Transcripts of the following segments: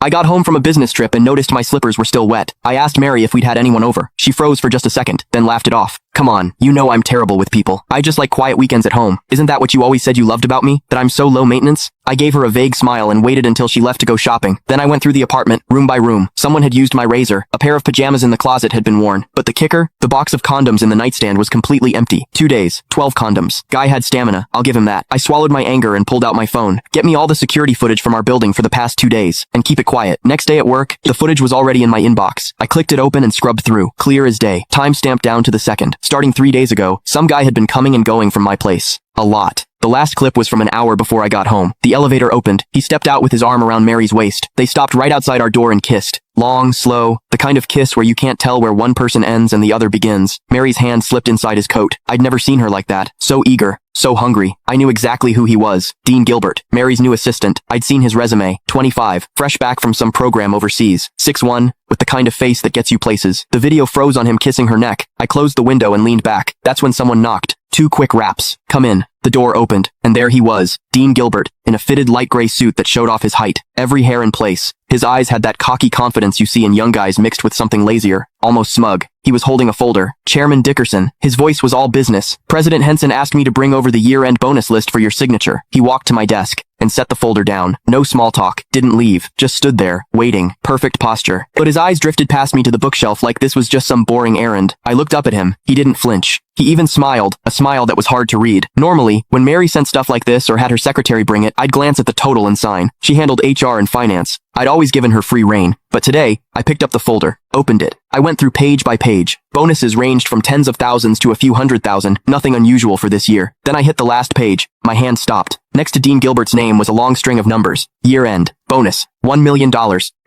I got home from a business trip and noticed my slippers were still wet. I asked Mary if we'd had anyone over. She froze for just a second, then laughed it off. Come on, you know I'm terrible with people. I just like quiet weekends at home. Isn't that what you always said you loved about me? That I'm so low maintenance? I gave her a vague smile and waited until she left to go shopping. Then I went through the apartment, room by room. Someone had used my razor. A pair of pajamas in the closet had been worn. But the kicker? The box of condoms in the nightstand was completely empty. 2 days, 12 condoms. Guy had stamina, I'll give him that. I swallowed my anger and pulled out my phone. Get me all the security footage from our building for the past 2 days. And keep it quiet. Next day at work, the footage was already in my inbox. I clicked it open and scrubbed through. Clear as day. Time stamped down to the second. Starting 3 days ago, some guy had been coming and going from my place. A lot. The last clip was from an hour before I got home. The elevator opened. He stepped out with his arm around Mary's waist. They stopped right outside our door and kissed. Long, slow, the kind of kiss where you can't tell where one person ends and the other begins. Mary's hand slipped inside his coat. I'd never seen her like that. So eager. So hungry. I knew exactly who he was. Dean Gilbert, Mary's new assistant. I'd seen his resume. 25, fresh back from some program overseas. 6'1", with the kind of face that gets you places. The video froze on him kissing her neck. I closed the window and leaned back. That's when someone knocked. 2 quick raps. Come in. The door opened, and there he was, Dean Gilbert, in a fitted light gray suit that showed off his height, every hair in place. His eyes had that cocky confidence you see in young guys mixed with something lazier, almost smug. He was holding a folder. Chairman Dickerson. His voice was all business. President Henson asked me to bring over the year-end bonus list for your signature. He walked to my desk and set the folder down. No small talk. Didn't leave. Just stood there, waiting. Perfect posture. But his eyes drifted past me to the bookshelf like this was just some boring errand. I looked up at him. He didn't flinch. He even smiled, a smile that was hard to read. Normally, when Mary sent stuff like this or had her secretary bring it, I'd glance at the total and sign. She handled HR and finance. I'd always given her free rein. But today, I picked up the folder, opened it. I went through page by page. Bonuses ranged from tens of thousands to a few 100,000, nothing unusual for this year. Then I hit the last page. My hand stopped. Next to Dean Gilbert's name was a long string of numbers. Year end. Bonus. $1 million.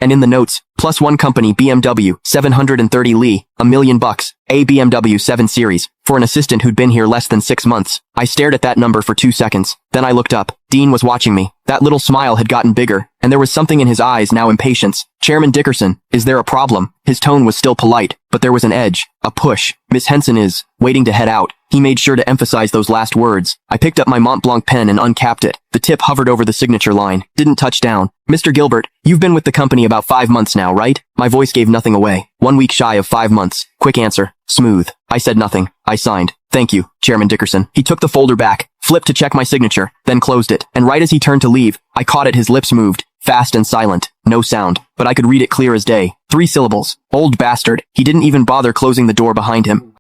And in the notes, +1 company BMW, 730 Lee, $1 million. A BMW 7 Series, for an assistant who'd been here less than 6 months. I stared at that number for 2 seconds. Then I looked up. Dean was watching me. That little smile had gotten bigger, and there was something in his eyes, now impatience. Chairman Dickerson, is there a problem? His tone was still polite, but there was an edge, a push. Miss Henson is waiting to head out. He made sure to emphasize those last words. I picked up my Mont Blanc pen and uncapped it. The tip hovered over the signature line. Didn't touch down. Mr. Gilbert, you've been with the company about 5 months now, right? My voice gave nothing away. 1 week shy of 5 months. Quick answer. Smooth. I said nothing. I signed. Thank you, Chairman Dickerson. He took the folder back, flipped to check my signature, then closed it. And right as he turned to leave, I caught it. His lips moved. Fast and silent. No sound. But I could read it clear as day. 3 syllables. Old bastard. He didn't even bother closing the door behind him.